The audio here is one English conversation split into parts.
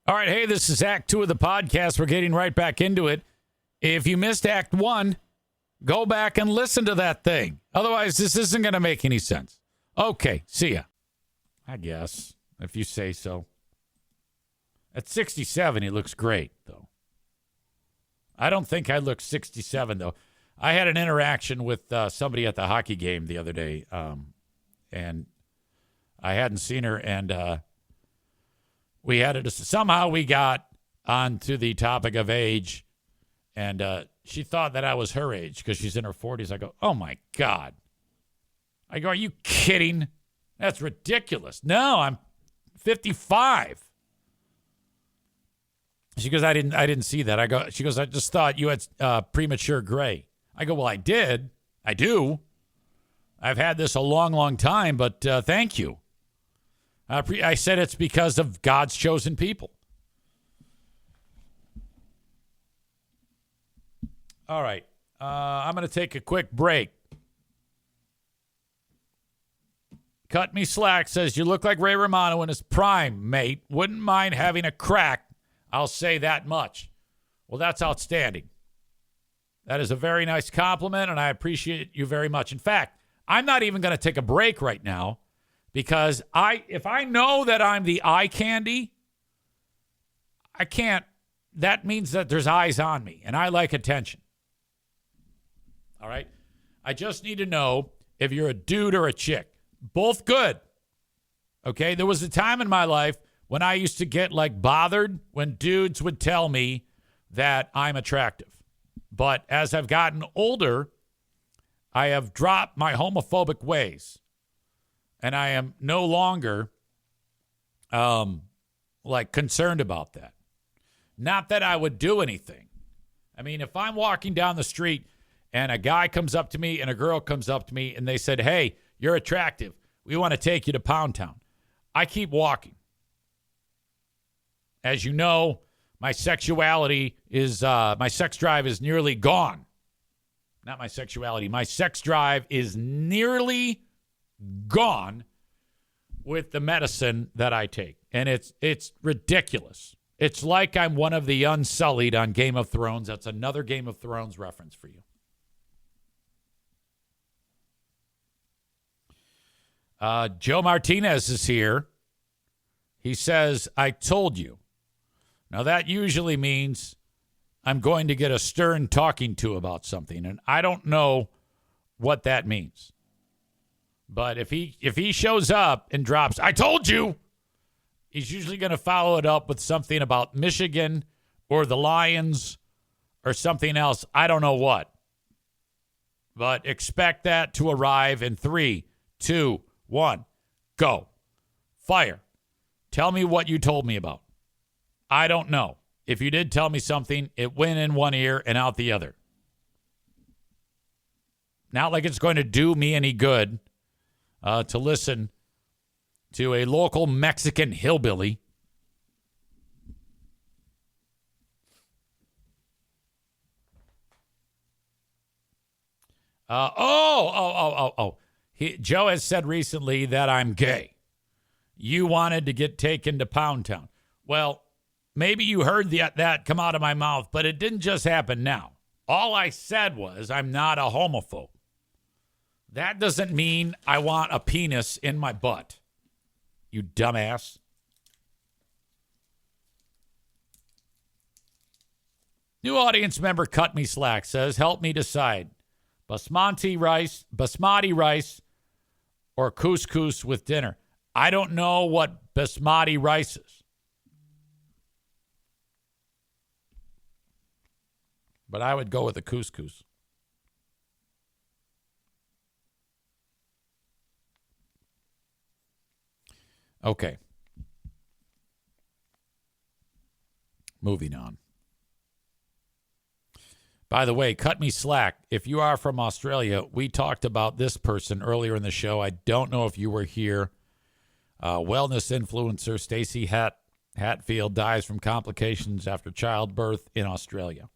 All right, hey, this is Act 2 of the podcast. We're getting right back into it. If you missed Act 1, go back and listen to that thing. Otherwise, this isn't going to make any sense. Okay, see ya. I guess, if you say so. At 67, he looks great, though. I don't think I look 67, though. I had an interaction with somebody at the hockey game the other day, and I hadn't seen her, and we had somehow we got onto the topic of age, and she thought that I was her age because she's in her 40s. I go, oh, my God. I go, are you kidding? That's ridiculous. No, I'm 55. She goes, I didn't see that. She goes, I just thought you had premature gray. I go, well, I did. I do. I've had this a long, long time, but thank you. I said it's because of God's chosen people. All right. I'm going to take a quick break. Cut Me Slack says, you look like Ray Romano in his prime, mate. Wouldn't mind having a crack. I'll say that much. Well, that's outstanding. That is a very nice compliment, and I appreciate you very much. In fact, I'm not even going to take a break right now because if I know that I'm the eye candy, I can't. That means that there's eyes on me, and I like attention. All right? I just need to know if you're a dude or a chick. Both good. Okay? There was a time in my life when I used to get bothered when dudes would tell me that I'm attractive. But as I've gotten older, I have dropped my homophobic ways. And I am no longer concerned about that. Not that I would do anything. I mean, if I'm walking down the street and a guy comes up to me and a girl comes up to me and they said, hey, you're attractive. We want to take you to Pound Town. I keep walking. As you know, my sexuality is, my sex drive is nearly gone. Not my sexuality. My sex drive is nearly gone with the medicine that I take. And it's ridiculous. It's like I'm one of the Unsullied on Game of Thrones. That's another Game of Thrones reference for you. Joe Martinez is here. He says, I told you. Now, that usually means I'm going to get a stern talking to about something, and I don't know what that means. But if he shows up and drops, I told you, he's usually going to follow it up with something about Michigan or the Lions or something else. I don't know what. But expect that to arrive in 3, 2, 1. Go. Fire. Tell me what you told me about. I don't know. If you did tell me something, it went in one ear and out the other. Not like it's going to do me any good to listen to a local Mexican hillbilly. Joe has said recently that I'm gay. You wanted to get taken to Pound Town. Well, maybe you heard that come out of my mouth, but it didn't just happen now. All I said was I'm not a homophobe. That doesn't mean I want a penis in my butt. You dumbass. New audience member Cut Me Slack says, help me decide. Basmati rice, or couscous with dinner. I don't know what basmati rice is. But I would go with the couscous. Okay. Moving on. By the way, cut me slack. If you are from Australia, we talked about this person earlier in the show. I don't know if you were here. Wellness influencer Stacey Hatfield dies from complications after childbirth in Australia.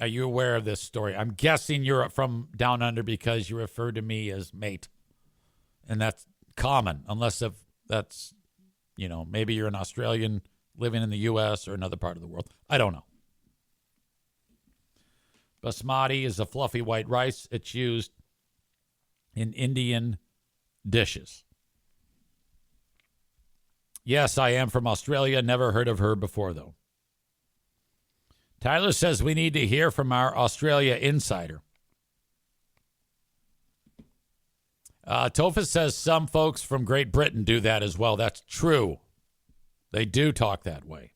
Are you aware of this story? I'm guessing you're from down under because you refer to me as mate. And that's common, unless if that's maybe you're an Australian living in the U.S. or another part of the world. I don't know. Basmati is a fluffy white rice. It's used in Indian dishes. Yes, I am from Australia. Never heard of her before, though. Tyler says we need to hear from our Australia insider. Tofa says some folks from Great Britain do that as well. That's true. They do talk that way.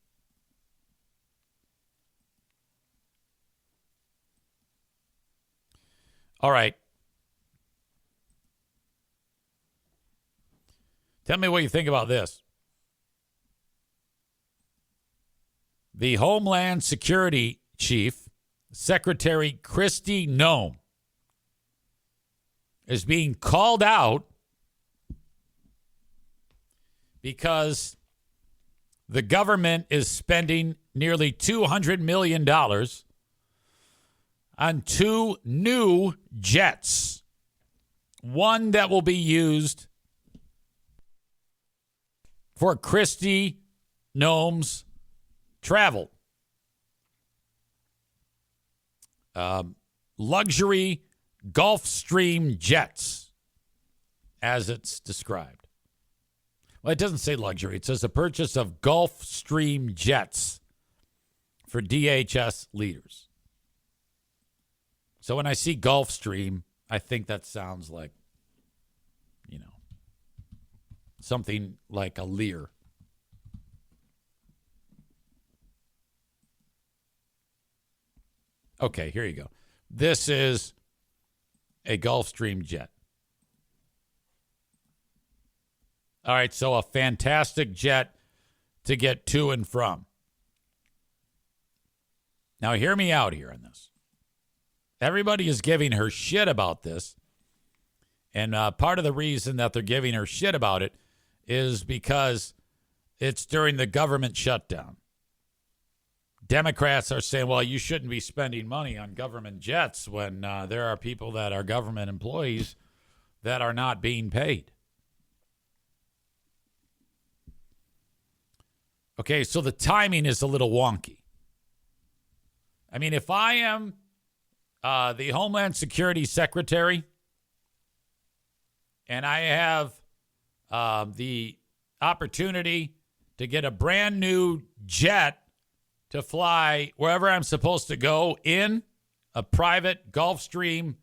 All right. Tell me what you think about this. The Homeland Security Chief, Secretary Kristi Noem, is being called out because the government is spending nearly $200 million on 2 new jets. One that will be used for Kristi Noem's travel. Luxury Gulfstream jets, as it's described. Well, it doesn't say luxury. It says the purchase of Gulfstream jets for DHS leaders. So when I see Gulfstream, I think that sounds like, something like a Lear. Okay, here you go. This is a Gulfstream jet. All right, so a fantastic jet to get to and from. Now, hear me out here on this. Everybody is giving her shit about this. And part of the reason that they're giving her shit about it is because it's during the government shutdown. Democrats are saying, well, you shouldn't be spending money on government jets when there are people that are government employees that are not being paid. Okay, so the timing is a little wonky. I mean, if I am the Homeland Security Secretary and I have the opportunity to get a brand new jet to fly wherever I'm supposed to go in a private Gulfstream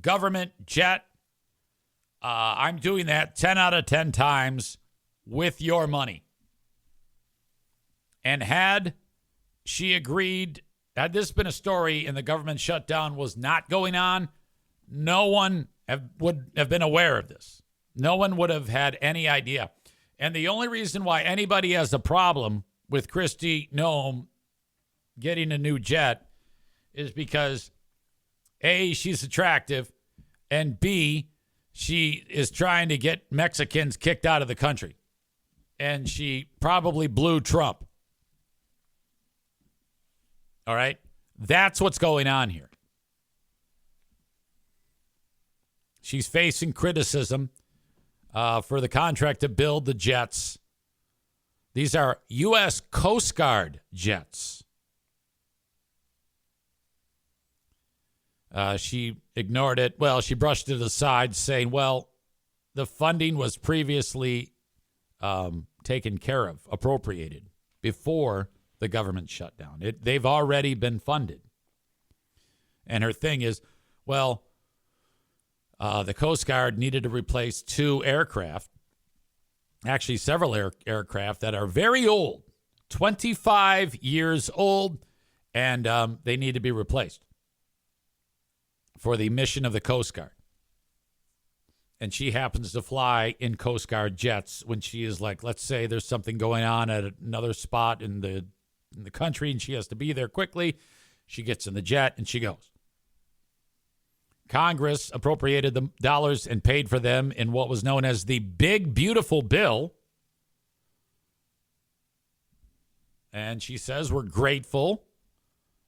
government jet, I'm doing that 10 out of 10 times with your money. And had she agreed, had this been a story and the government shutdown was not going on, no one would have been aware of this. No one would have had any idea. And the only reason why anybody has a problem with Kristi Noem getting a new jet is because A, she's attractive, and B, she is trying to get Mexicans kicked out of the country. And she probably blew Trump. All right? That's what's going on here. She's facing criticism for the contract to build the jets. These are U.S. Coast Guard jets. She ignored it. Well, she brushed it aside, saying, well, the funding was previously taken care of, appropriated, before the government shutdown. They've already been funded. And her thing is, well, the Coast Guard needed to replace 2 aircraft. Actually, several aircraft that are very old, 25 years old, and they need to be replaced for the mission of the Coast Guard. And she happens to fly in Coast Guard jets when she is like, let's say there's something going on at another spot in the country and she has to be there quickly. She gets in the jet and she goes. Congress appropriated the dollars and paid for them in what was known as the Big Beautiful Bill. And she says we're grateful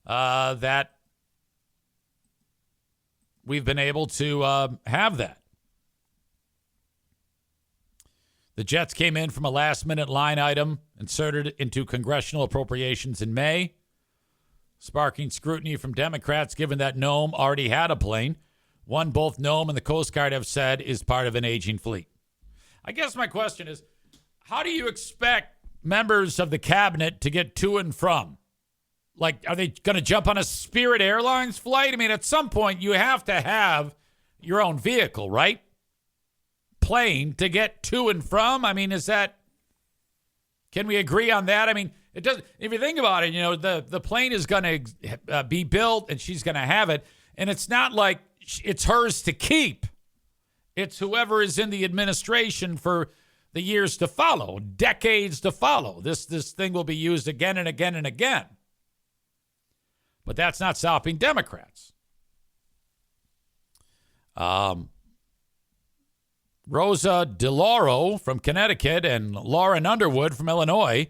that we've been able to have that. The jets came in from a last-minute line item inserted into congressional appropriations in May, sparking scrutiny from Democrats given that Nome already had a plane, one both Nome and the Coast Guard have said is part of an aging fleet. I guess my question is, how do you expect members of the cabinet to get to and from? Like, are they going to jump on a Spirit Airlines flight? I mean, at some point, you have to have your own vehicle, right? Plane to get to and from. I mean, can we agree on that? I mean, it doesn't, if you think about it, the plane is going to be built and she's going to have it. And it's not like it's hers to keep. It's whoever is in the administration for the years to follow, decades to follow. This thing will be used again and again and again. But that's not stopping Democrats. Rosa DeLauro from Connecticut and Lauren Underwood from Illinois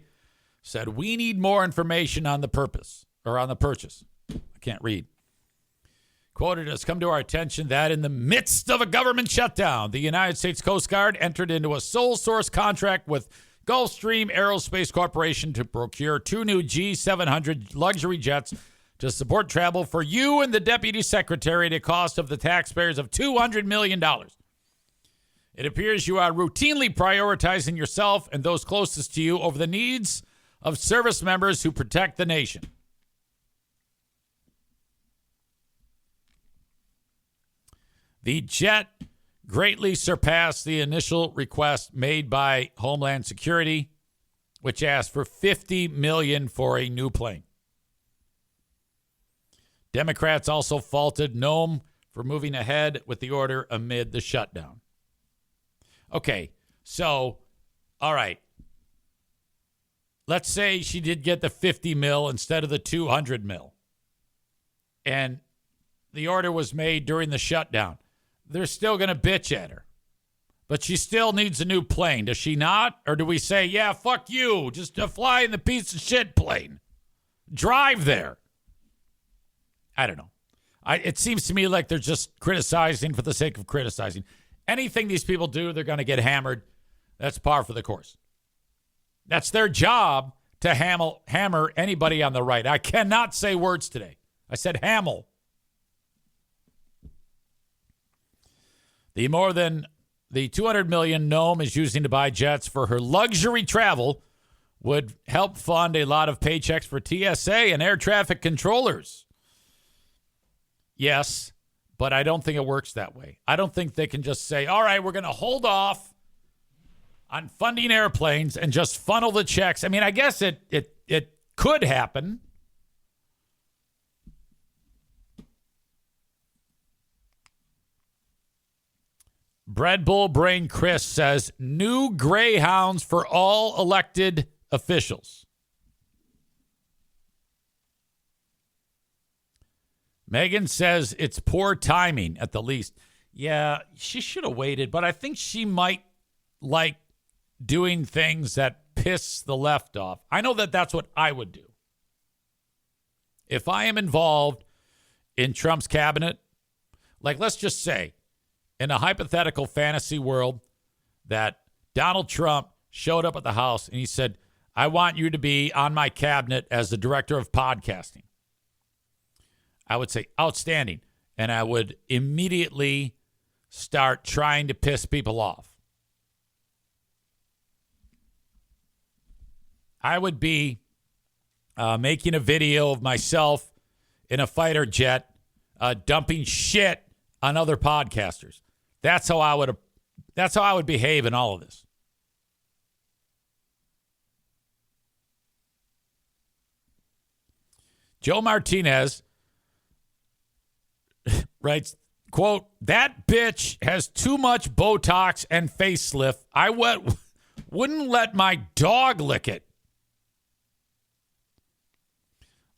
said, we need more information on the purchase. I can't read. Quoted, it has come to our attention that in the midst of a government shutdown, the United States Coast Guard entered into a sole source contract with Gulfstream Aerospace Corporation to procure 2 new G700 luxury jets to support travel for you and the Deputy Secretary at a cost of the taxpayers of $200 million. It appears you are routinely prioritizing yourself and those closest to you over the needs of service members who protect the nation. The jet greatly surpassed the initial request made by Homeland Security, which asked for $50 million for a new plane. Democrats also faulted Nome for moving ahead with the order amid the shutdown. Okay, so, all right. Let's say she did get the 50 mil instead of the 200 mil. And the order was made during the shutdown. They're still going to bitch at her. But she still needs a new plane, does she not? Or do we say, yeah, fuck you, just fly in the piece of shit plane. Drive there. I don't know. It seems to me like they're just criticizing for the sake of criticizing. Anything these people do, they're going to get hammered. That's par for the course. That's their job to hammer anybody on the right. I cannot say words today. I said hammer. The more than the $200 million Nome is using to buy jets for her luxury travel would help fund a lot of paychecks for TSA and air traffic controllers. Yes, but I don't think it works that way. I don't think they can just say, all right, we're going to hold off on funding airplanes and just funnel the checks. I mean, I guess it could happen. Bread Bull Brain Chris says, new Greyhounds for all elected officials. Megan says it's poor timing at the least. Yeah, she should have waited, but I think she might like doing things that piss the left off. I know that that's what I would do. If I am involved in Trump's cabinet, like let's just say in a hypothetical fantasy world that Donald Trump showed up at the house and he said, I want you to be on my cabinet as the director of podcasting. I would say outstanding. And I would immediately start trying to piss people off. I would be making a video of myself in a fighter jet dumping shit on other podcasters. That's how I would behave in all of this. Joe Martinez writes, quote, that bitch has too much Botox and facelift. I wouldn't let my dog lick it.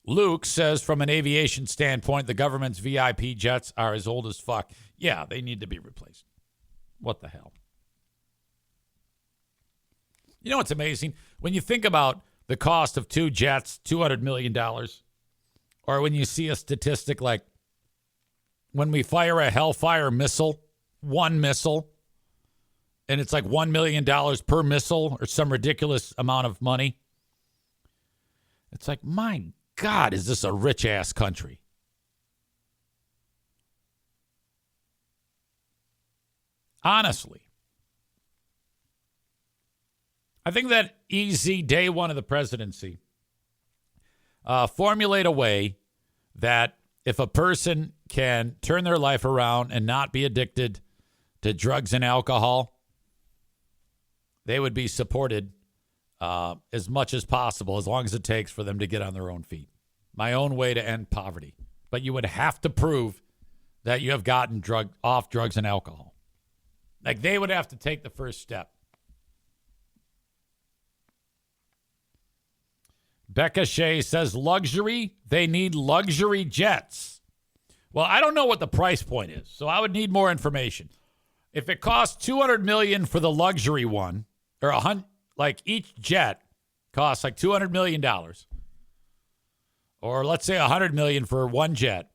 Luke says, from an aviation standpoint, the government's VIP jets are as old as fuck. Yeah, they need to be replaced. What the hell? You know what's amazing? When you think about the cost of 2 jets, $200 million, or when you see a statistic like when we fire a Hellfire missile, 1 missile, and it's like $1 million per missile or some ridiculous amount of money. It's like, my God, is this a rich-ass country? Honestly. I think that EZ, day one of the presidency, formulate a way that if a person can turn their life around and not be addicted to drugs and alcohol, they would be supported as much as possible, as long as it takes for them to get on their own feet. My own way to end poverty. But you would have to prove that you have gotten off drugs and alcohol. Like, they would have to take the first step. Becca Shea says luxury, they need luxury jets. Well, I don't know what the price point is, so I would need more information. If it costs $200 million for the luxury one, or like each jet costs like $200 million, or let's say $100 million for one jet,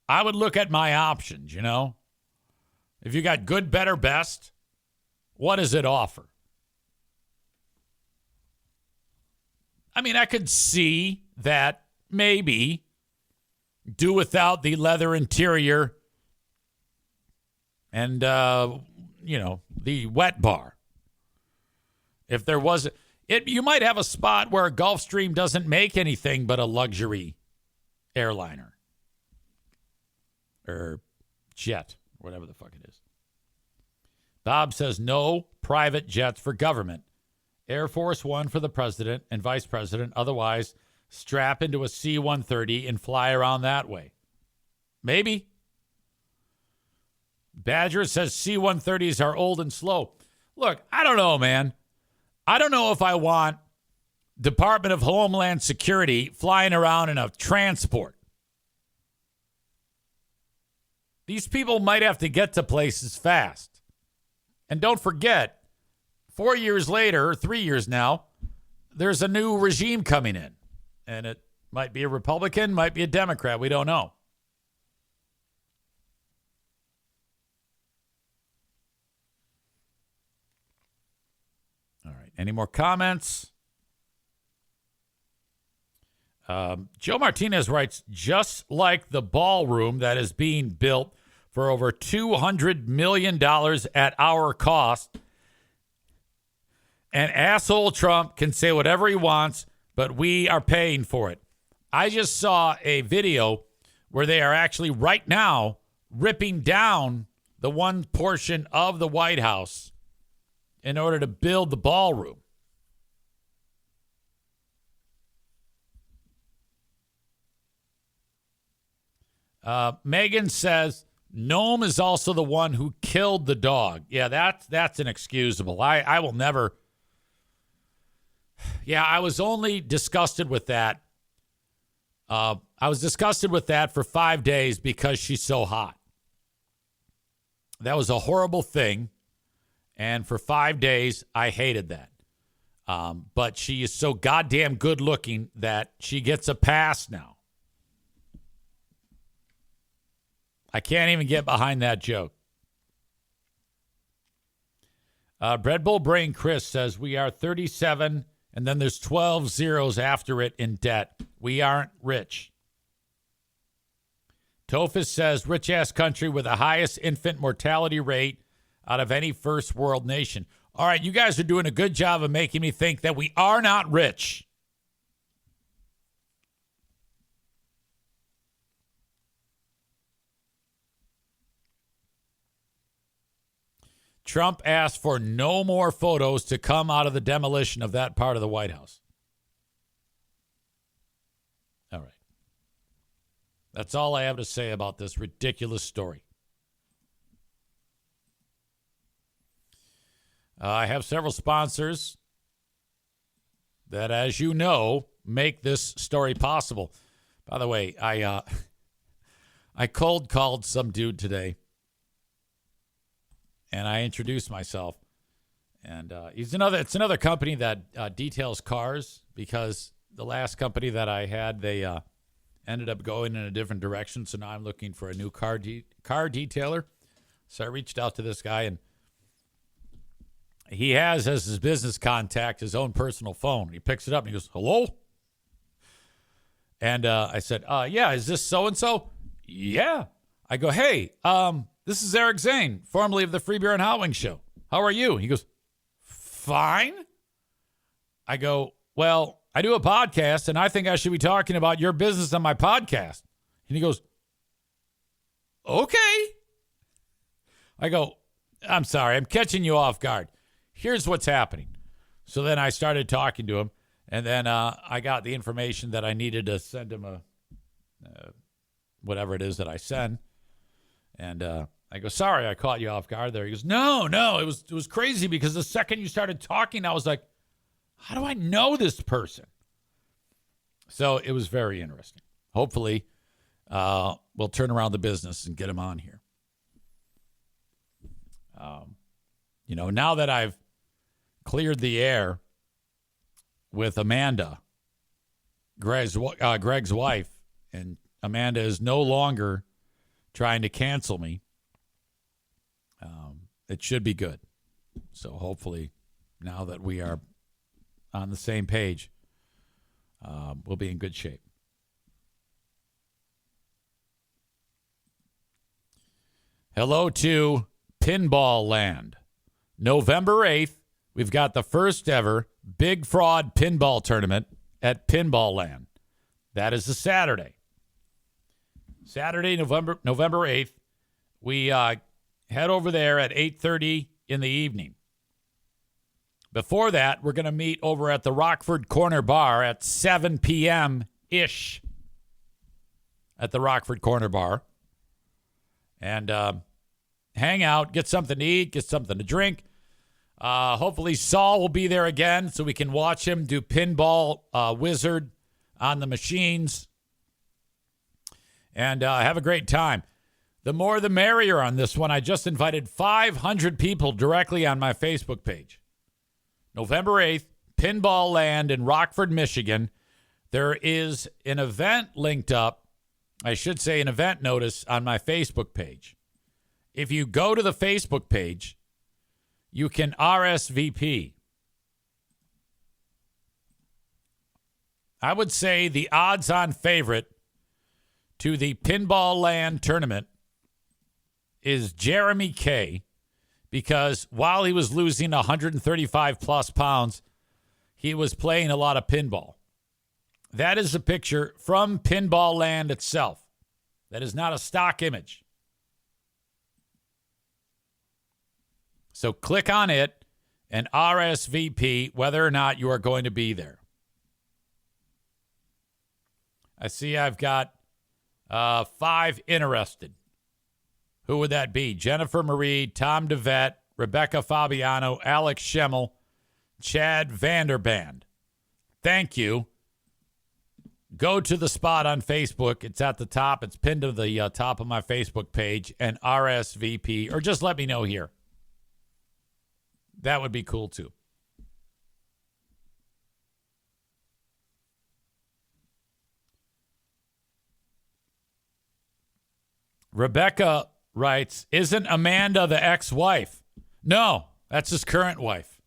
I would look at my options, you know? If you got good, better, best, what does it offer? I mean, I could see that maybe do without the leather interior and, the wet bar. If there was, you might have a spot where Gulfstream doesn't make anything but a luxury airliner or jet, whatever the fuck it is. Bob says no private jets for government. Air Force One for the president and vice president. Otherwise, strap into a C-130 and fly around that way. Maybe. Badger says C-130s are old and slow. Look, I don't know, man. I don't know if I want Department of Homeland Security flying around in a transport. These people might have to get to places fast. And don't forget, 4 years later, or 3 years now, there's a new regime coming in. And it might be a Republican, might be a Democrat. We don't know. All right. Any more comments? Joe Martinez writes, just like the ballroom that is being built for over $200 million at our cost, and asshole Trump can say whatever he wants, but we are paying for it. I just saw a video where they are actually right now ripping down the one portion of the White House in order to build the ballroom. Megan says, Noam is also the one who killed the dog. Yeah, that's inexcusable. I will never... Yeah, I was only disgusted with that. I was disgusted with that for 5 days because she's so hot. That was a horrible thing. And for 5 days, I hated that. But she is so goddamn good looking that she gets a pass now. I can't even get behind that joke. Bread Bull Brain Chris says, we are 37, and then there's 12 zeros after it in debt. We aren't rich. Tophus says, rich-ass country with the highest infant mortality rate out of any first world nation. All right, you guys are doing a good job of making me think that we are not rich. Trump asked for no more photos to come out of the demolition of that part of the White House. All right. That's all I have to say about this ridiculous story. I have several sponsors that, as you know, make this story possible. By the way, I cold called some dude today. And I introduced myself, and it's another company that details cars, because the last company that I had, they ended up going in a different direction. So now I'm looking for a new car detailer. So I reached out to this guy, and he has as his business contact his own personal phone. He picks it up and he goes, "Hello?" And I said, "Yeah, is this so-and-so?" "Yeah." I go, "Hey, this is Eric Zane, formerly of the Free Beer and Hot Wings Show. How are you?" He goes, "Fine." I go, "Well, I do a podcast, and I think I should be talking about your business on my podcast." And he goes, "Okay." I go, "I'm sorry, I'm catching you off guard. Here's what's happening." So then I started talking to him, and then I got the information that I needed to send him whatever it is that I send. And I go, "Sorry, I caught you off guard there." He goes, No, it was crazy because the second you started talking, I was like, how do I know this person? So it was very interesting. Hopefully, we'll turn around the business and get him on here. Now that I've cleared the air with Amanda, Greg's wife, and Amanda is no longer trying to cancel me, it should be good. So hopefully, now that we are on the same page, we'll be in good shape. Hello to Pinball Land. November 8th, we've got the first ever Big Fraud Pinball Tournament at Pinball Land. That is a Saturday. Saturday, November 8th. We head over there at 8:30 in the evening. Before that, we're going to meet over at the Rockford Corner Bar at 7 p.m.-ish at the Rockford Corner Bar. And hang out, get something to eat, get something to drink. Hopefully Saul will be there again so we can watch him do Pinball Wizard on the machines and have a great time. The more the merrier on this one. I just invited 500 people directly on my Facebook page. November 8th, Pinball Land in Rockford, Michigan. There is an event linked up. I should say an event notice on my Facebook page. If you go to the Facebook page, you can RSVP. I would say the odds-on favorite to the Pinball Land tournament is Jeremy K, because while he was losing 135-plus pounds, he was playing a lot of pinball. That is a picture from Pinball Land itself. That is not a stock image. So click on it and RSVP whether or not you are going to be there. I see I've got 5 interested. Who would that be? Jennifer Marie, Tom DeVette, Rebecca Fabiano, Alex Schemmel, Chad Vanderband. Thank you. Go to the spot on Facebook. It's at the top. It's pinned to the top of my Facebook page, and RSVP, or just let me know here. That would be cool, too. Rebecca writes, "Isn't Amanda the ex-wife?" No, that's his current wife.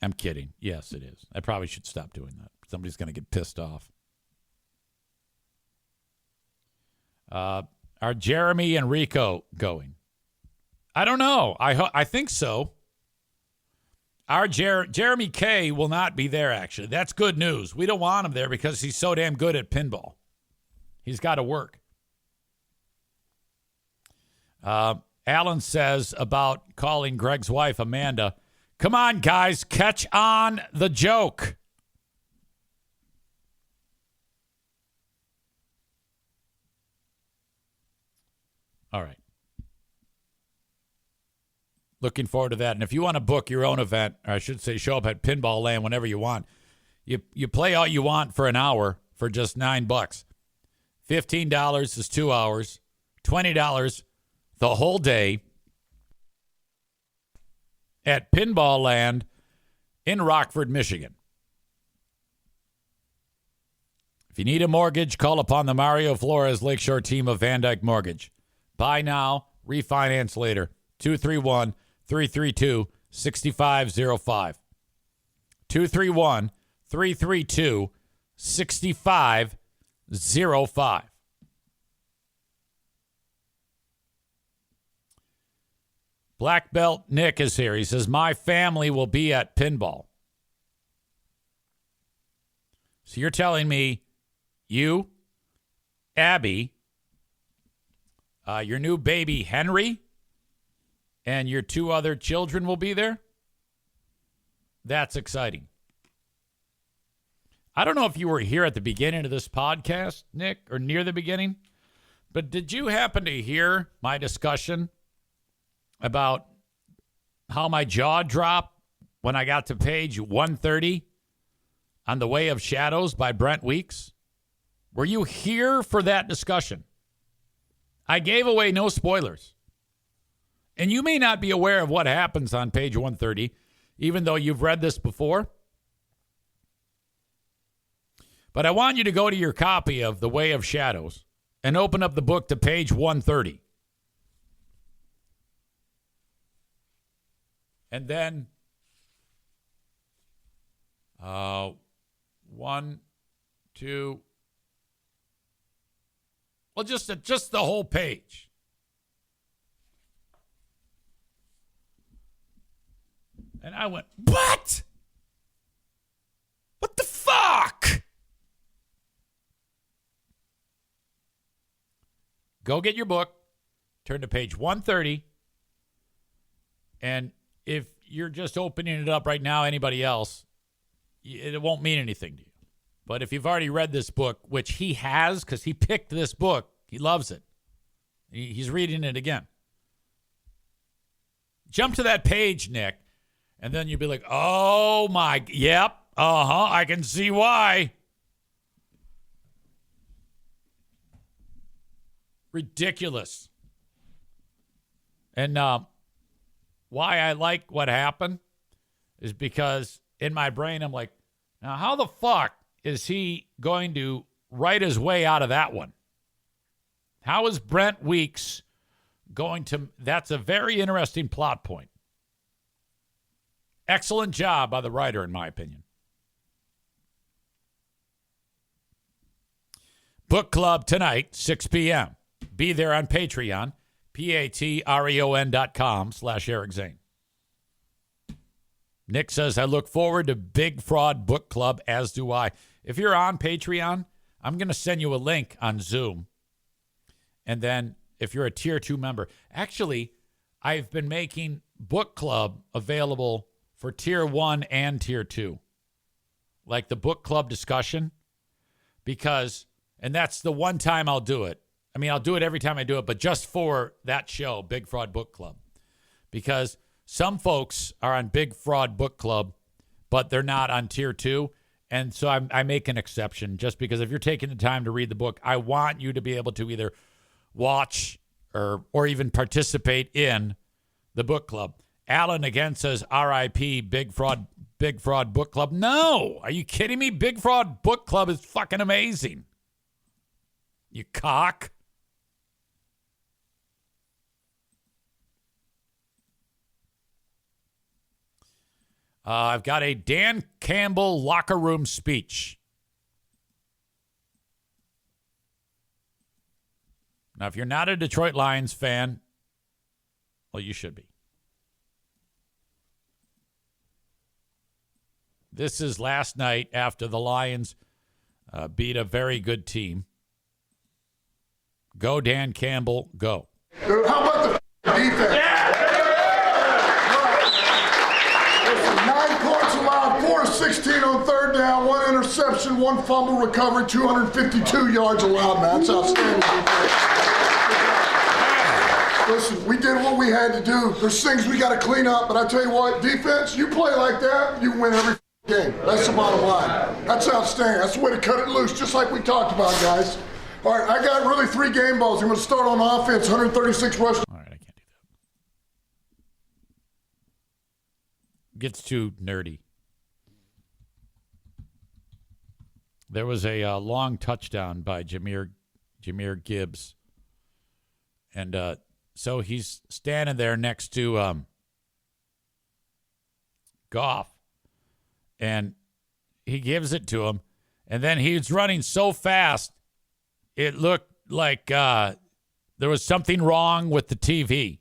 I'm kidding. Yes, it is. I probably should stop doing that. Somebody's going to get pissed off. Are Jeremy and Rico going? I don't know. I think so. Our Jeremy K will not be there, actually. That's good news. We don't want him there because he's so damn good at pinball. He's got to work. Alan says about calling Greg's wife Amanda, "Come on, guys, catch on the joke." All right. Looking forward to that. And if you want to book your own event, or I should say show up at Pinball Land whenever you want, you play all you want for an hour for just $9. $15 is 2 hours. $20 the whole day at Pinball Land in Rockford, Michigan. If you need a mortgage, call upon the Mario Flores Lakeshore team of Van Dyke Mortgage. Buy now, refinance later. 231-332-6505. 231-332-6505. Black Belt Nick is here. He says, my family will be at pinball. So you're telling me you, Abby, your new baby Henry, and your 2 other children will be there? That's exciting. I don't know if you were here at the beginning of this podcast, Nick, or near the beginning, but did you happen to hear my discussion about how my jaw dropped when I got to page 130 on The Way of Shadows by Brent Weeks? Were you here for that discussion? I gave away no spoilers. And you may not be aware of what happens on page 130, even though you've read this before. But I want you to go to your copy of The Way of Shadows and open up the book to page 130. And then 1, 2, well, just the whole page. And I went, what? What the fuck? Go get your book, turn to page 130, and if you're just opening it up right now, anybody else, it won't mean anything to you. But if you've already read this book, which he has, because he picked this book, he loves it. He's reading it again. Jump to that page, Nick, and then you'll be like, oh my, yep, I can see why. Ridiculous. And why I like what happened is because in my brain, I'm like, now how the fuck is he going to write his way out of that one? How is Brent Weeks going to... That's a very interesting plot point. Excellent job by the writer, in my opinion. Book club tonight, 6 p.m. Be there on Patreon, patreon.com/Eric Zane. Nick says, I look forward to Big Fraud Book Club, as do I. If you're on Patreon, I'm going to send you a link on Zoom. And then if you're a Tier 2 member, actually, I've been making Book Club available for Tier 1 and Tier 2. Like the Book Club discussion. Because, and that's the one time I'll do it. I mean, I'll do it every time I do it, but just for that show, Big Fraud Book Club. Because some folks are on Big Fraud Book Club, but they're not on Tier 2. And so I make an exception just because if you're taking the time to read the book, I want you to be able to either watch or even participate in the book club. Alan again says, R.I.P. Big Fraud Book Club. No! Are you kidding me? Big Fraud Book Club is fucking amazing. You cock. I've got a Dan Campbell locker room speech. Now, if you're not a Detroit Lions fan, well, you should be. This is last night after the Lions beat a very good team. Go, Dan Campbell, go. Dude, how about the defense? Yeah. Listen, 9 points allowed, 4 of 16 on third down, 1 interception, 1 fumble recovery, 252 yards allowed, man. That's outstanding defense. Listen, we did what we had to do. There's things we got to clean up, but I tell you what, defense, you play like that, you win every game. That's the bottom line. That's outstanding. That's the way to cut it loose, just like we talked about, guys. All right, I got really 3 game balls. I'm going to start on offense, 136 rushes. All right, I can't do that. Gets too nerdy. There was a long touchdown by Jahmyr Gibbs. And so he's standing there next to Goff. And he gives it to him. And then he was running so fast, it looked like there was something wrong with the TV.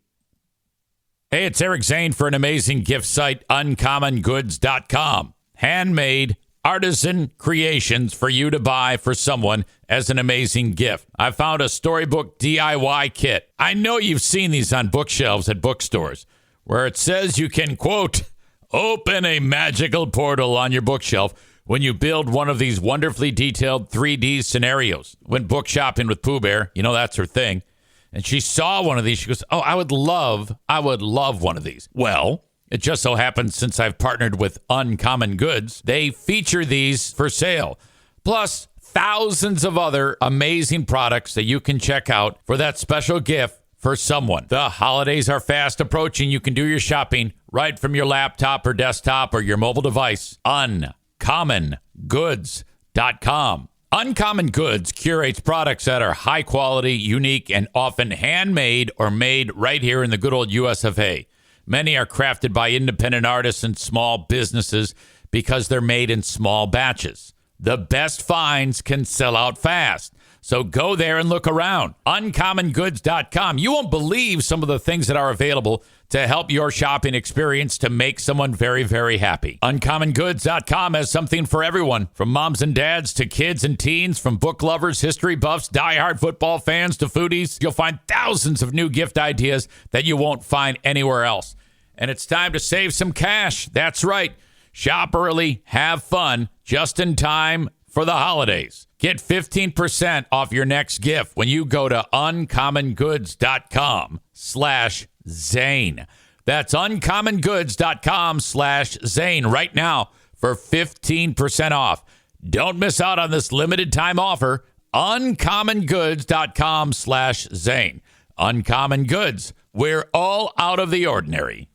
Hey, it's Eric Zane for an amazing gift site, uncommongoods.com. Handmade artisan creations for you to buy for someone as an amazing gift. I found a storybook DIY kit. I know you've seen these on bookshelves at bookstores where it says you can, quote, open a magical portal on your bookshelf when you build one of these wonderfully detailed 3D scenarios. Went book shopping with Pooh Bear. You know, that's her thing. And she saw one of these. She goes, oh, I would love one of these. Well, it just so happens since I've partnered with Uncommon Goods, they feature these for sale. Plus, thousands of other amazing products that you can check out for that special gift for someone. The holidays are fast approaching. You can do your shopping right from your laptop or desktop or your mobile device. UncommonGoods.com. Uncommon Goods curates products that are high quality, unique, and often handmade or made right here in the good old US of A. Many are crafted by independent artists and small businesses because they're made in small batches. The best finds can sell out fast. So go there and look around. UncommonGoods.com. You won't believe some of the things that are available to help your shopping experience to make someone very, very happy. UncommonGoods.com has something for everyone, from moms and dads to kids and teens, from book lovers, history buffs, diehard football fans to foodies. You'll find thousands of new gift ideas that you won't find anywhere else. And it's time to save some cash. That's right. Shop early, have fun, just in time for the holidays. Get 15% off your next gift when you go to uncommongoods.com/Zane. That's uncommongoods.com/Zane right now for 15% off. Don't miss out on this limited time offer. uncommongoods.com/Zane. Uncommon Goods. We're all out of the ordinary.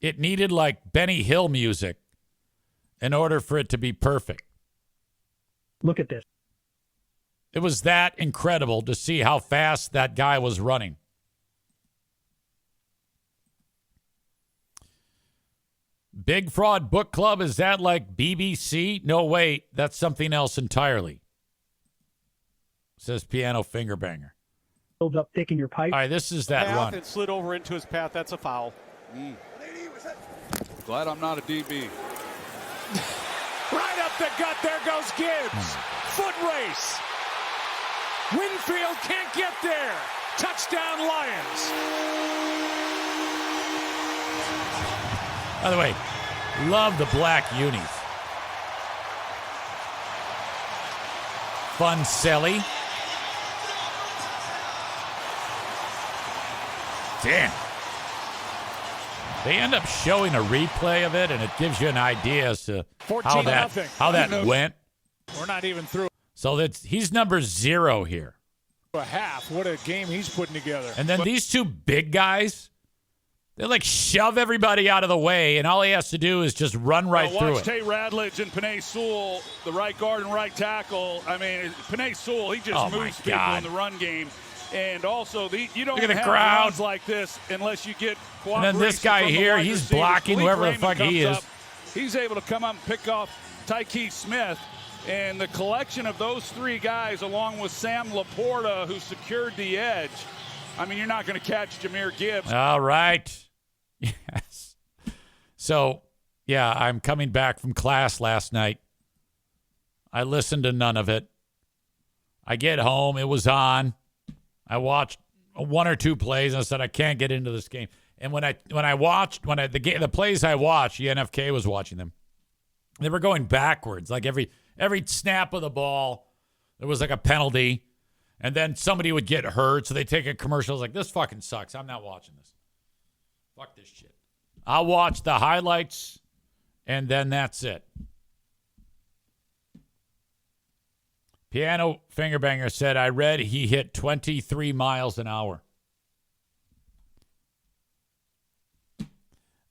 It needed like Benny Hill music in order for it to be perfect. Look at this. It was that incredible to see how fast that guy was running. Big Fraud Book Club, is that like BBC? No, wait, that's something else entirely. Says Piano Finger Banger. Build up thick in your pipe. All right, this is that run. It slid over into his path. That's a foul. Glad I'm not a DB. Right up the gut. There goes Gibbs. Foot race. Winfield can't get there. Touchdown, Lions. By the way, love the black unis. Fun, silly. Damn. They end up showing a replay of it, and it gives you an idea as to how that went. We're not even through So he's number 0 here. a half. What a game he's putting together. And then these two big guys, they like shove everybody out of the way, and all he has to do is just run right through it. Tate Radledge and Penei Sewell, the right guard and right tackle. I mean, Penei Sewell, he just moves people in the run game. And also, you don't have runs like this unless you get cooperation. And then this guy here, he's blocking whoever the fuck he is. He's able to come up and pick off Tyke Smith. And the collection of those three guys, along with Sam Laporta, who secured the edge, I mean, you're not going to catch Jahmyr Gibbs. All right. Yes. So, yeah, I'm coming back from class last night. I listened to none of it. I get home. It was on. I watched 1 or 2 plays and I said, I can't get into this game. And the plays I watched, the NFK was watching them. They were going backwards. Like every snap of the ball, there was like a penalty. And then somebody would get hurt. So they take a commercial. I was like, this fucking sucks. I'm not watching this. Fuck this shit. I'll watch the highlights and then that's it. Piano Fingerbanger said, I read he hit 23 miles an hour.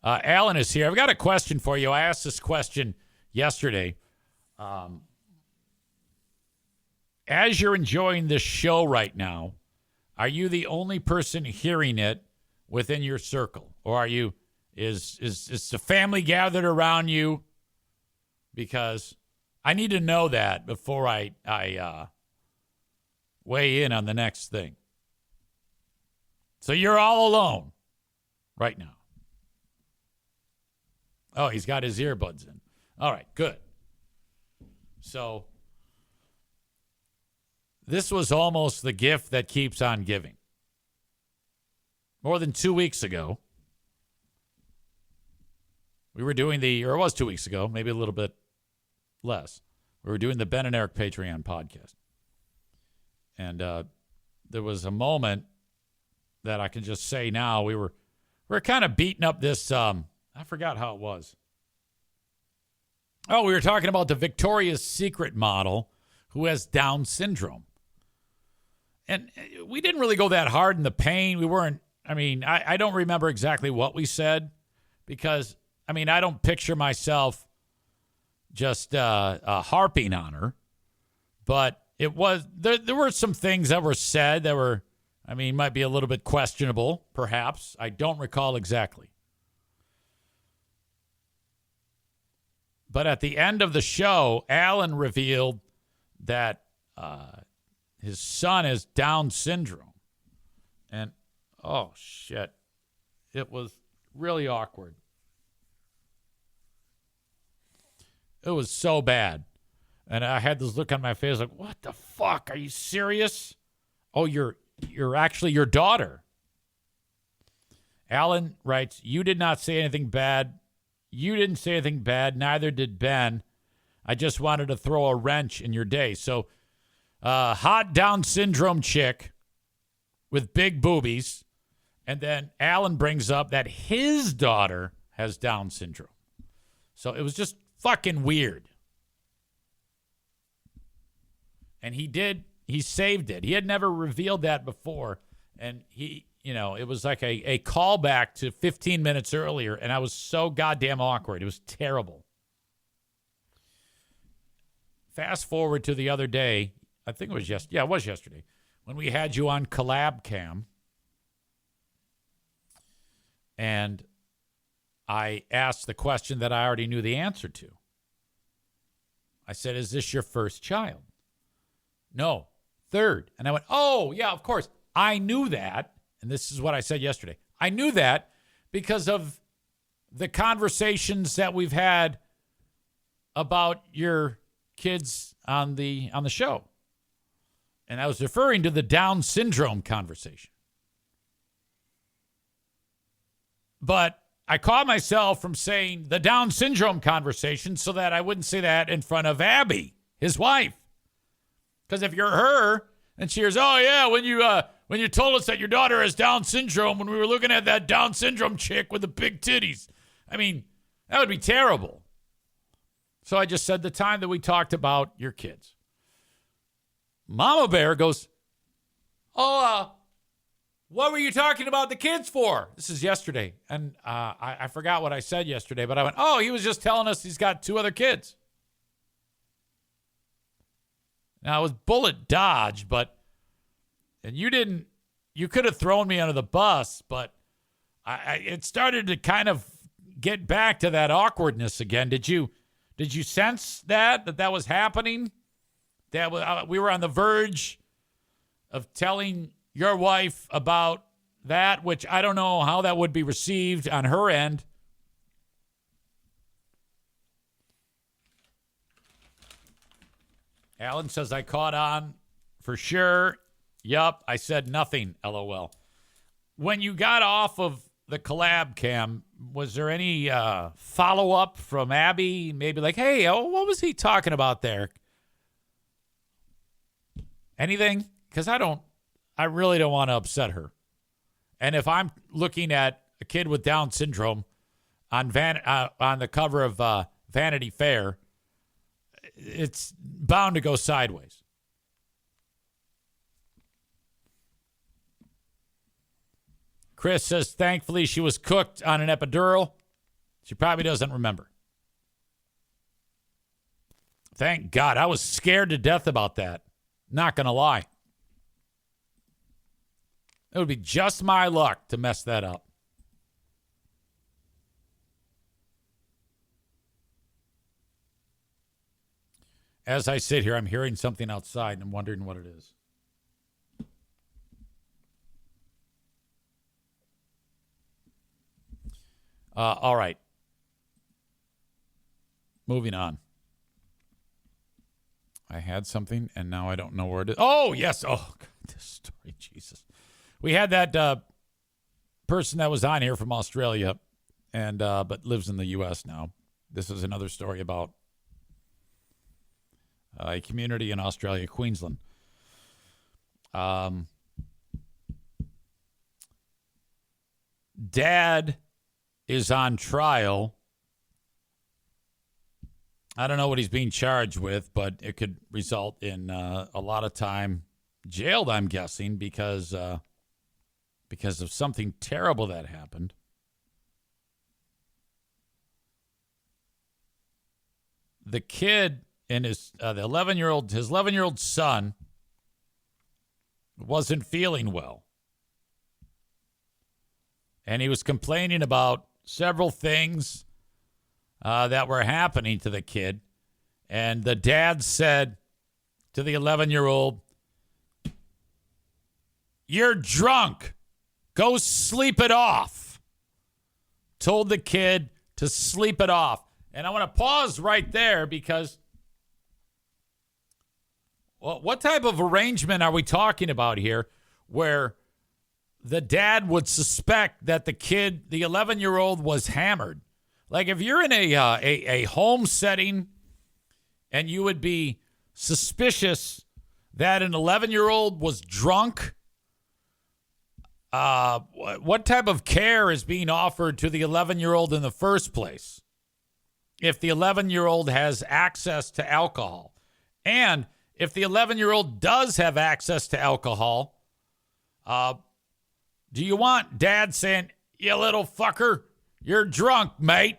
Alan is here. I've got a question for you. I asked this question yesterday. as you're enjoying this show right now, are you the only person hearing it within your circle? Or are you, is the family gathered around you? Because I need to know that before I weigh in on the next thing. So you're all alone right now. Oh, he's got his earbuds in. All right, good. So this was almost the gift that keeps on giving. More than 2 weeks ago, we were doing or it was 2 weeks ago, maybe a little bit less. We were doing the Ben and Eric Patreon podcast. And there was a moment that I can just say now, we were kind of beating up this, I forgot how it was. Oh, we were talking about the Victoria's Secret model who has Down syndrome. And we didn't really go that hard in the pain. We weren't, I don't remember exactly what we said because, I don't picture myself just harping on her. But it was, there were some things that were said that were, might be a little bit questionable, perhaps. I don't recall exactly. But at the end of the show, Alan revealed that his son has Down syndrome. And, oh, shit. It was really awkward. It was so bad. And I had this look on my face like, what the fuck? Are you serious? Oh, you're actually your daughter. Alan writes, you did not say anything bad. You didn't say anything bad. Neither did Ben. I just wanted to throw a wrench in your day. So, hot Down syndrome chick with big boobies. And then Alan brings up that his daughter has Down syndrome. So it was just fucking weird. And he saved it. He had never revealed that before. And it was like a callback to 15 minutes earlier, and I was so goddamn awkward. It was terrible. Fast forward to the other day, I think it was it was yesterday, when we had you on Collab Cam, and I asked the question that I already knew the answer to. I said, is this your first child? No, third. And I went, oh, yeah, of course. I knew that. And this is what I said yesterday. I knew that because of the conversations that we've had about your kids on the show. And I was referring to the Down syndrome conversation. But I caught myself from saying the Down syndrome conversation so that I wouldn't say that in front of Abby, his wife. Because if you're her and she hears, oh, yeah, when you told us that your daughter has Down syndrome when we were looking at that Down syndrome chick with the big titties. That would be terrible. So I just said the time that we talked about your kids. Mama Bear goes, oh, what were you talking about the kids for? This is yesterday. And I forgot what I said yesterday, but I went, oh, he was just telling us he's got 2 other kids. Now, it was bullet dodge, and you could have thrown me under the bus, but it started to kind of get back to that awkwardness again. Did you sense that was happening? That we were on the verge of telling your wife about that, which I don't know how that would be received on her end. Alan says, I caught on for sure. Yup, I said nothing, LOL. When you got off of the collab cam, was there any follow-up from Abby? Maybe like, hey, what was he talking about there? Anything? Because I really don't want to upset her. And if I'm looking at a kid with Down syndrome on the cover of Vanity Fair, it's bound to go sideways. Chris says, thankfully, she was cooked on an epidural. She probably doesn't remember. Thank God. I was scared to death about that. Not going to lie. It would be just my luck to mess that up. As I sit here, I'm hearing something outside and I'm wondering what it is. All right. Moving on. I had something and now I don't know where it is. Oh, yes. Oh, God, this story, Jesus. We had that person that was on here from Australia and but lives in the U.S. now. This is another story about a community in Australia, Queensland. Dad is on trial. I don't know what he's being charged with, but it could result in a lot of time jailed, I'm guessing, because of something terrible that happened. The kid and his 11-year-old son wasn't feeling well. And he was complaining about several things that were happening to the kid. And the dad said to the 11-year-old, "You're drunk. Go sleep it off." Told the kid to sleep it off. And I want to pause right there because what type of arrangement are we talking about here where the dad would suspect that the 11-year-old, was hammered? Like if you're in a home setting and you would be suspicious that an 11-year-old was drunk, what type of care is being offered to the 11-year-old in the first place? If the 11-year-old has access to alcohol, and if the 11-year-old does have access to alcohol, do you want dad saying, "You little fucker, you're drunk, mate.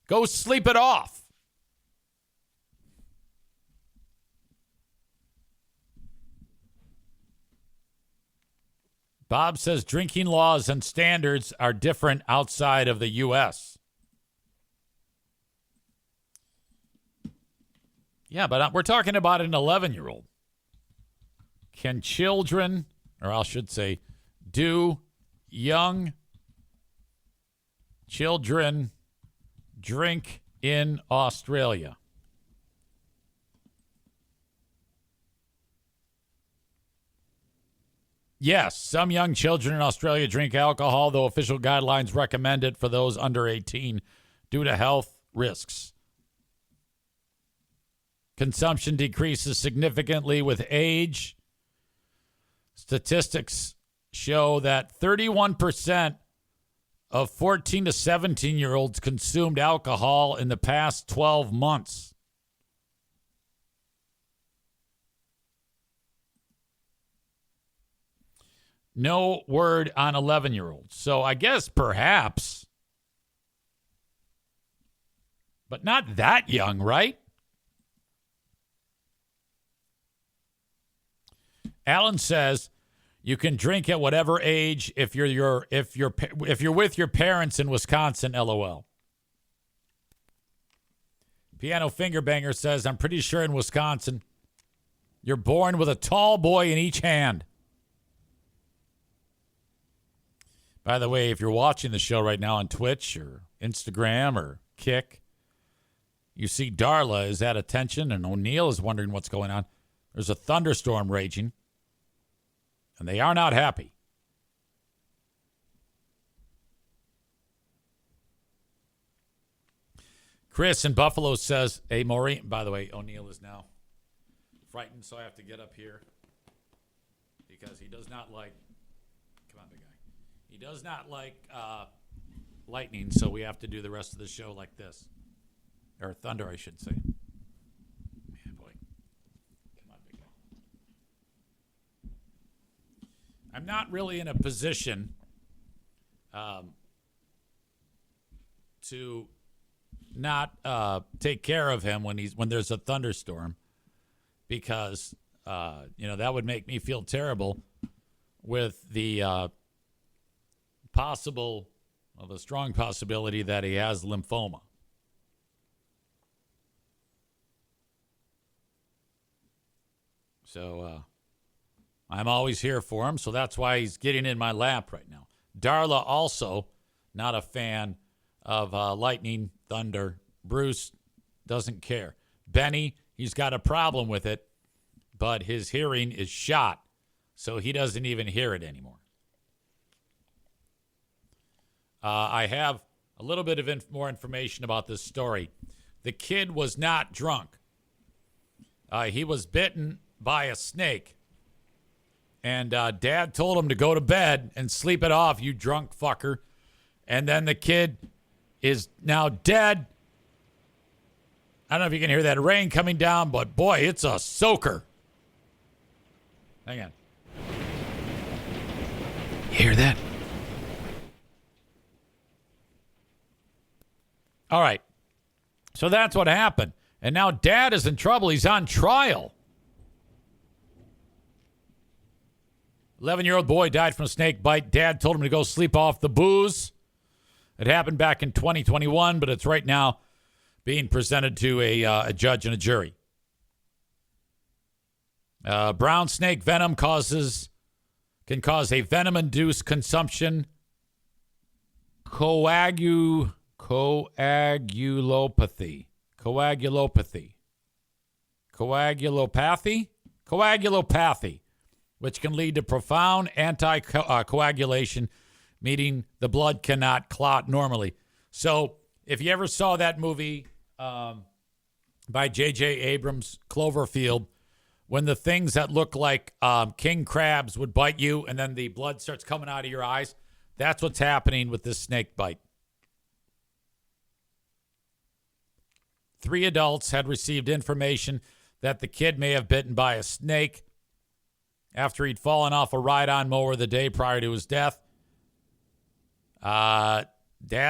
Go sleep it off"? Bob says drinking laws and standards are different outside of the U.S. Yeah, but we're talking about an 11-year-old. Can children, or I should say, do young children drink in Australia? Yes, some young children in Australia drink alcohol, though official guidelines recommend it for those under 18 due to health risks. Consumption decreases significantly with age. Statistics show that 31% of 14 to 17-year-olds consumed alcohol in the past 12 months. No word on 11-year-olds. So I guess perhaps, but not that young, right? Alan says you can drink at whatever age if you're with your parents in Wisconsin, LOL. Piano Finger Banger says, I'm pretty sure in Wisconsin you're born with a tall boy in each hand. By the way, if you're watching the show right now on Twitch or Instagram or Kick, you see Darla is at attention and O'Neill is wondering what's going on. There's a thunderstorm raging, and they are not happy. Chris in Buffalo says, hey, Maureen, by the way, O'Neill is now frightened, so I have to get up here because he does not like, come on, big guy. He does not like lightning, so we have to do the rest of the show like this. Or thunder, I should say. Man, boy. Come on, big guy. I'm not really in a position to not take care of him when there's a thunderstorm, because That would make me feel terrible with the the strong possibility that he has lymphoma. So I'm always here for him, so that's why he's getting in my lap right now. Darla also not a fan of lightning, thunder. Bruce doesn't care. Benny, he's got a problem with it, but his hearing is shot, so he doesn't even hear it anymore. I have a little bit of more information about this story. The kid was not drunk. He was bitten by a snake. And Dad told him to go to bed and sleep it off, you drunk fucker. And then the kid is now dead. I don't know if you can hear that rain coming down, but boy, it's a soaker. Hang on. Hear that? All right. So that's what happened. And now Dad is in trouble. He's on trial. 11-year-old boy died from a snake bite. Dad told him to go sleep off the booze. It happened back in 2021, but it's right now being presented to a judge and a jury. Brown snake venom can cause a venom-induced consumption, coagulopathy, which can lead to profound anticoagulation, meaning the blood cannot clot normally. So if you ever saw that movie by J.J. Abrams, Cloverfield, when the things that look like king crabs would bite you and then the blood starts coming out of your eyes, that's what's happening with this snake bite. 3 adults had received information that the kid may have bitten by a snake after he'd fallen off a ride-on mower the day prior to his death. Dad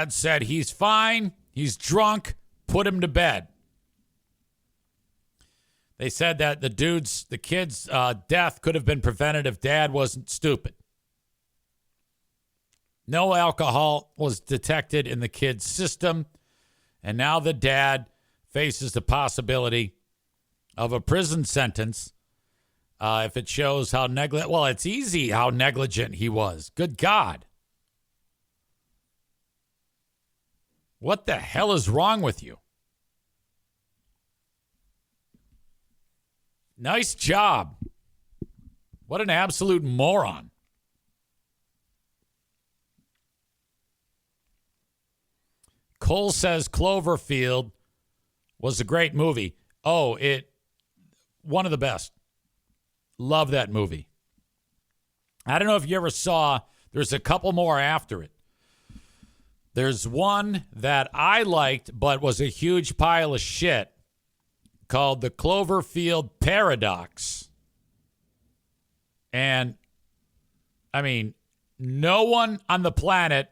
said he's fine, he's drunk, put him to bed. They said that the kid's death could have been prevented if Dad wasn't stupid. No alcohol was detected in the kid's system, and now the dad faces the possibility of a prison sentence if it shows how negligent. Well, it's easy how negligent he was. Good God. What the hell is wrong with you? Nice job. What an absolute moron. Cole says Cloverfield was a great movie. Oh, one of the best. Love that movie. I don't know if you ever saw, there's a couple more after it. There's one that I liked but was a huge pile of shit called The Cloverfield Paradox. And, I mean, no one on the planet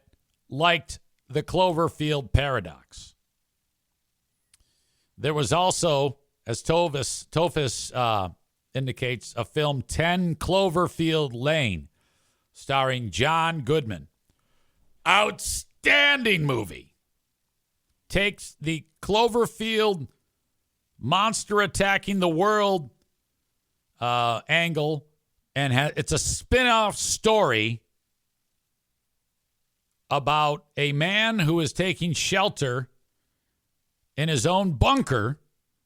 liked The Cloverfield Paradox. There was also, as Tophus indicates, a film 10 Cloverfield Lane starring John Goodman. Outstanding movie. Takes the Cloverfield monster attacking the world angle, and it's a spin-off story about a man who is taking shelter in his own bunker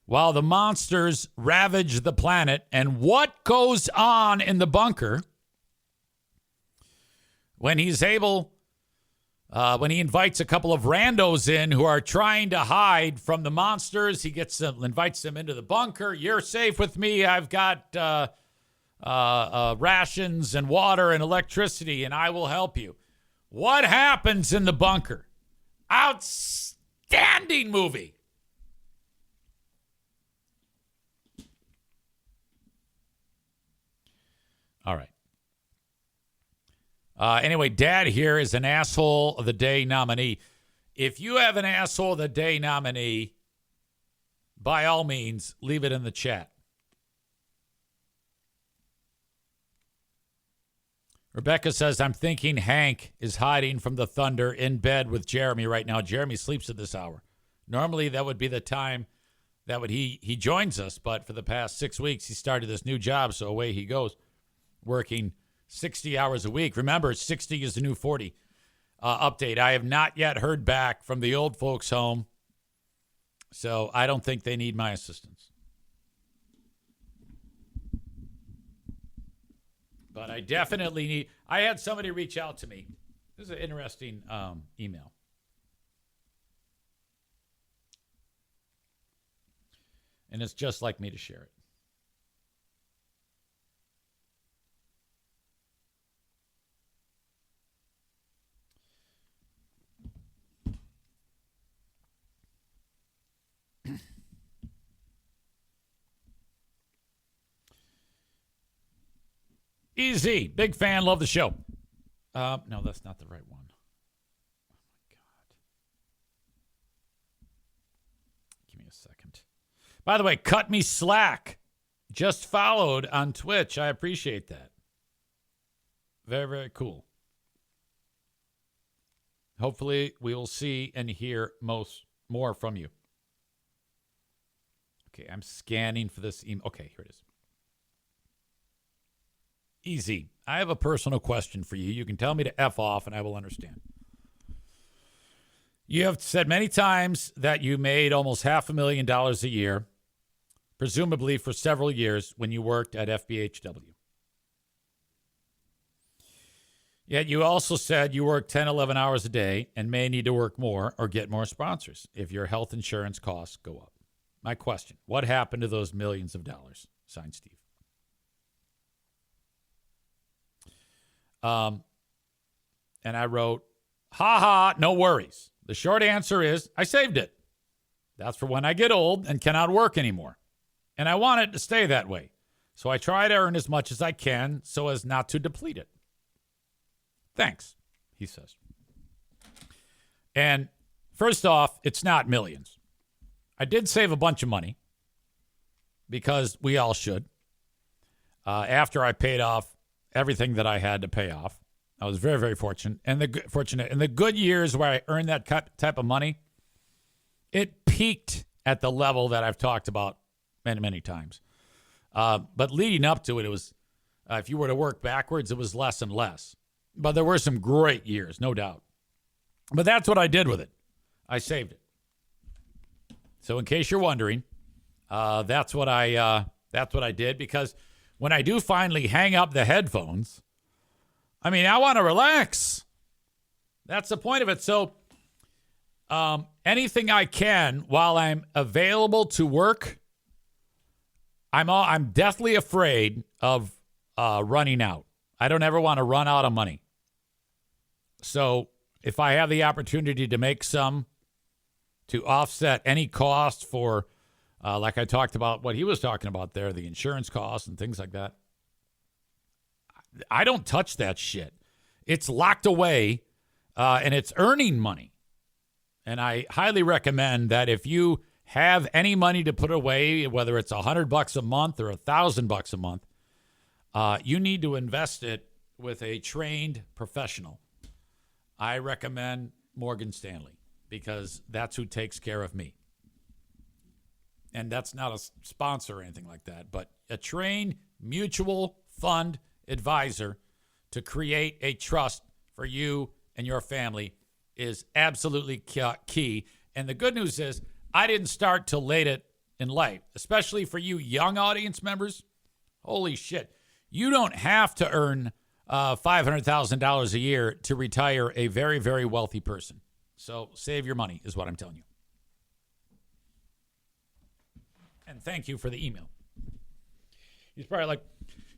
while the monsters ravage the planet, and what goes on in the bunker when he's able, when he invites a couple of randos in who are trying to hide from the monsters. He invites them into the bunker. You're safe with me. I've got rations and water and electricity, and I will help you. What happens in the bunker? Outstanding movie. All right. Anyway, Dad here is an Asshole of the Day nominee. If you have an Asshole of the Day nominee, by all means, leave it in the chat. Rebecca says, I'm thinking Hank is hiding from the Thunder in bed with Jeremy right now. Jeremy sleeps at this hour. Normally, that would be the time that he joins us, but for the past 6 weeks, he started this new job, so away he goes, working 60 hours a week. Remember, 60 is the new 40. Update. I have not yet heard back from the old folks' home, so I don't think they need my assistance. But I definitely need. I had somebody reach out to me. This is an interesting email. And it's just like me to share it. Easy. Big fan. Love the show. No, that's not the right one. Oh, my God. Give me a second. By the way, cut me slack. Just followed on Twitch. I appreciate that. Very, very cool. Hopefully, we will see and hear more from you. Okay, I'm scanning for this email. Okay, here it is. Easy. I have a personal question for you. You can tell me to F off and I will understand. You have said many times that you made almost $500,000 a year, presumably for several years when you worked at FBHW. Yet you also said you work 10, 11 hours a day and may need to work more or get more sponsors if your health insurance costs go up. My question, what happened to those millions of dollars? Signed, Steve. And I wrote, no worries. The short answer is I saved it. That's for when I get old and cannot work anymore. And I want it to stay that way. So I try to earn as much as I can so as not to deplete it. Thanks, he says. And first off, it's not millions. I did save a bunch of money because we all should. After I paid off everything that I had to pay off, I was very, very fortunate. And the good years where I earned that type of money, it peaked at the level that I've talked about many, many times. But leading up to it, it was, if you were to work backwards, it was less and less. But there were some great years, no doubt. But that's what I did with it. I saved it. So in case you're wondering, that's what I did, because when I do finally hang up the headphones, I mean, I want to relax. That's the point of it. So anything I can while I'm available to work, I'm deathly afraid of running out. I don't ever want to run out of money. So if I have the opportunity to make some to offset any cost for, like I talked about, what he was talking about there, the insurance costs and things like that, I don't touch that shit. It's locked away, and it's earning money. And I highly recommend that if you have any money to put away, whether it's $100 a month or $1,000 a month, you need to invest it with a trained professional. I recommend Morgan Stanley because that's who takes care of me. And that's not a sponsor or anything like that, but a trained mutual fund advisor to create a trust for you and your family is absolutely key. And the good news is I didn't start till late in life, especially for you young audience members. Holy shit. You don't have to earn $500,000 a year to retire a very, very wealthy person. So save your money is what I'm telling you. And thank you for the email. He's probably like,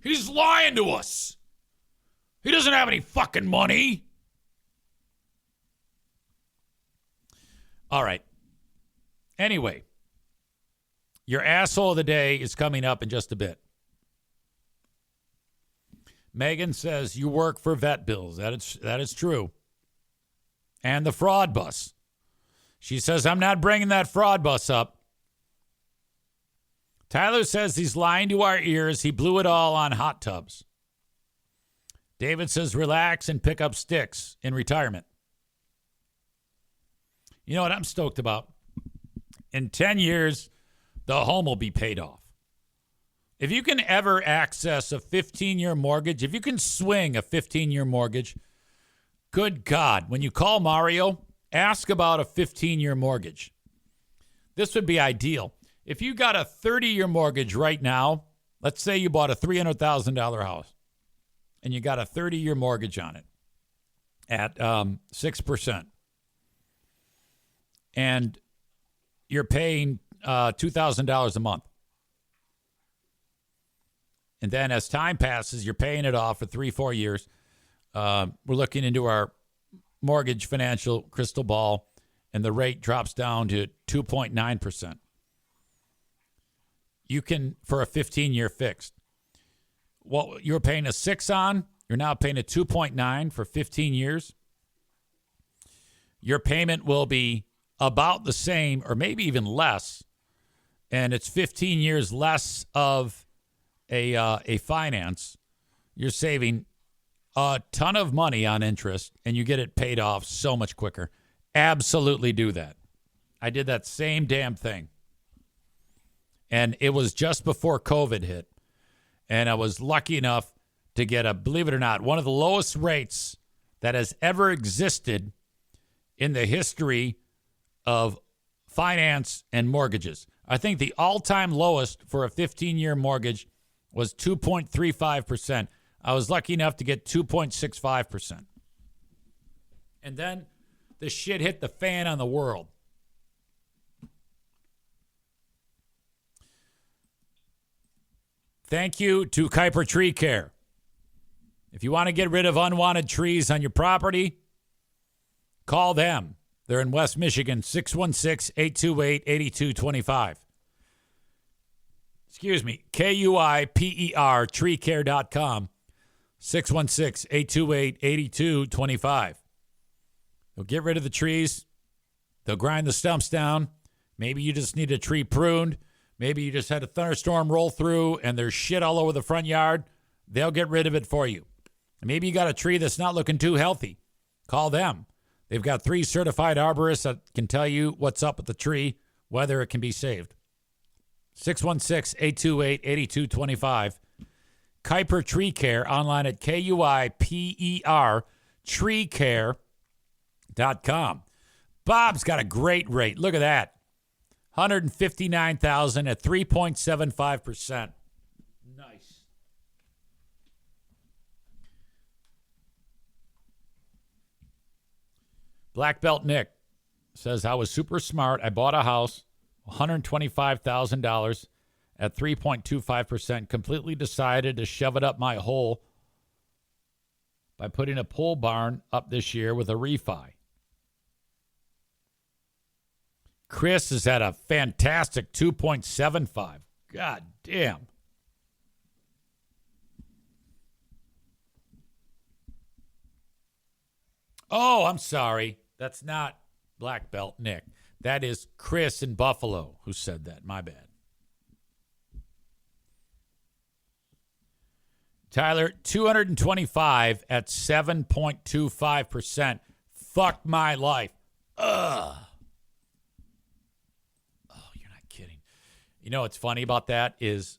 he's lying to us. He doesn't have any fucking money. All right. Anyway, your asshole of the day is coming up in just a bit. Megan says you work for vet bills. That is true. And the fraud bus. She says, I'm not bringing that fraud bus up. Tyler says he's lying to our ears. He blew it all on hot tubs. David says relax and pick up sticks in retirement. You know what I'm stoked about? In 10 years, the home will be paid off. If you can ever access a 15-year mortgage, if you can swing a 15-year mortgage, good God, when you call Mario, ask about a 15-year mortgage. This would be ideal. If you got a 30-year mortgage right now, let's say you bought a $300,000 house and you got a 30-year mortgage on it at 6%. And you're paying $2,000 a month. And then as time passes, you're paying it off for 3-4 years. We're looking into our mortgage financial crystal ball, and the rate drops down to 2.9%. You can, for a 15-year fixed. What you're paying a 6 on, you're now paying a 2.9 for 15 years. Your payment will be about the same or maybe even less, and it's 15 years less of a finance. You're saving a ton of money on interest, and you get it paid off so much quicker. Absolutely do that. I did that same damn thing. And it was just before COVID hit. And I was lucky enough to get believe it or not, one of the lowest rates that has ever existed in the history of finance and mortgages. I think the all-time lowest for a 15-year mortgage was 2.35%. I was lucky enough to get 2.65%. And then the shit hit the fan on the world. Thank you to Kuiper Tree Care. If you want to get rid of unwanted trees on your property, call them. They're in West Michigan, 616-828-8225. Excuse me, KUIPER, treecare.com, 616-828-8225. They'll get rid of the trees. They'll grind the stumps down. Maybe you just need a tree pruned. Maybe you just had a thunderstorm roll through and there's shit all over the front yard. They'll get rid of it for you. Maybe you got a tree that's not looking too healthy. Call them. They've got 3 certified arborists that can tell you what's up with the tree, whether it can be saved. 616-828-8225. Kuiper Tree Care, online at KUIPER, treecare.com. Bob's got a great rate. Look at that. $159,000 at 3.75%. Nice. Black Belt Nick says, I was super smart. I bought a house, $125,000 at 3.25%. Completely decided to shove it up my hole by putting a pole barn up this year with a refi. Chris is at a fantastic 2.75. God damn. Oh, I'm sorry. That's not Black Belt Nick. That is Chris in Buffalo who said that. My bad. Tyler, 225 at 7.25%. Fuck my life. Ugh. Oh, you're not kidding. You know what's funny about that is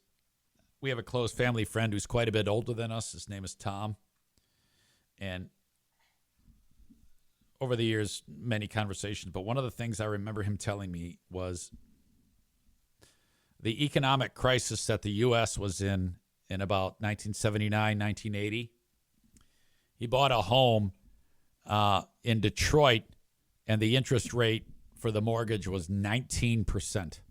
we have a close family friend who's quite a bit older than us. His name is Tom. And over the years, many conversations, but one of the things I remember him telling me was the economic crisis that the U.S. was in about 1979, 1980. He bought a home in Detroit, and the interest rate for the mortgage was 19%.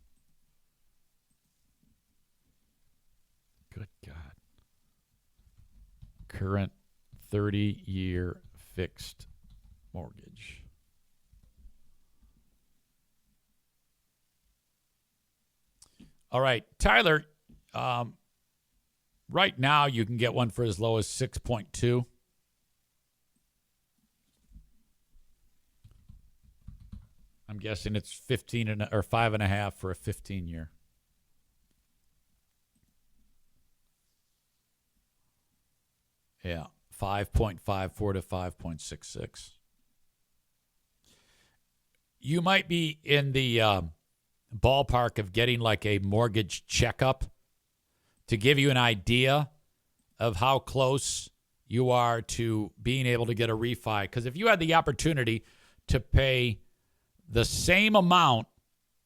Good God. Current 30-year fixed mortgage. All right, Tyler, right now you can get one for as low as 6.2. I'm guessing it's 15 or 5.5 for a 15-year. Yeah, 5.54 to 5.66. You might be in the ballpark of getting like a mortgage checkup to give you an idea of how close you are to being able to get a refi. Because if you had the opportunity to pay the same amount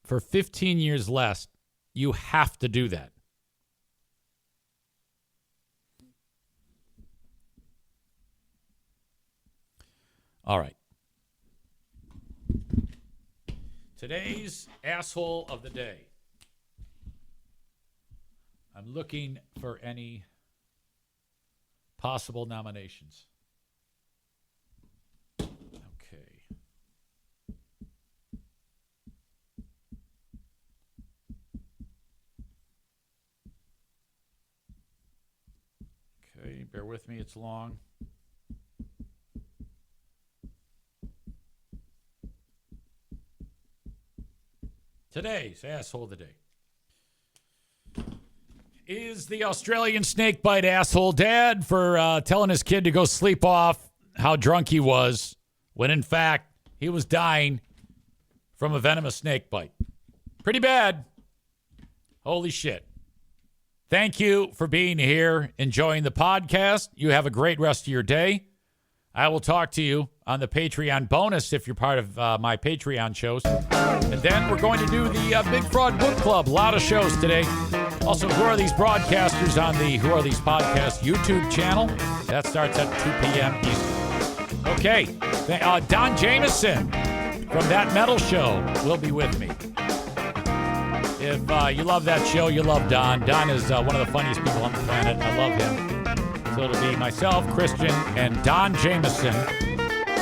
for 15 years less, you have to do that. All right. Today's asshole of the day. I'm looking for any possible nominations. Okay. Okay, bear with me, it's long. Today's asshole of the day is the Australian snakebite asshole dad for telling his kid to go sleep off how drunk he was when in fact he was dying from a venomous snake bite. Pretty bad. Holy shit. Thank you for being here, enjoying the podcast. You have a great rest of your day. I will talk to you on the Patreon bonus if you're part of my Patreon shows. And then we're going to do the Big Fraud Book Club. A lot of shows today. Also, Who Are These Broadcasters on the Who Are These Podcast YouTube channel. That starts at 2 p.m. Eastern. Okay. Don Jameson from That Metal Show will be with me. If you love that show, you love Don. Don is one of the funniest people on the planet. I love him. So it'll be myself, Christian, and Don Jameson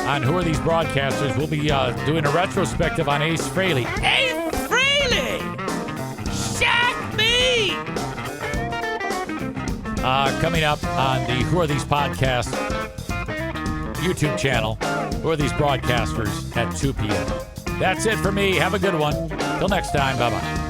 on Who Are These Broadcasters. We'll be doing a retrospective on Ace Frehley. Ace Frehley! Shock me! Coming up on the Who Are These Podcasts YouTube channel. Who Are These Broadcasters at 2 p.m. That's it for me. Have a good one. Till next time. Bye-bye.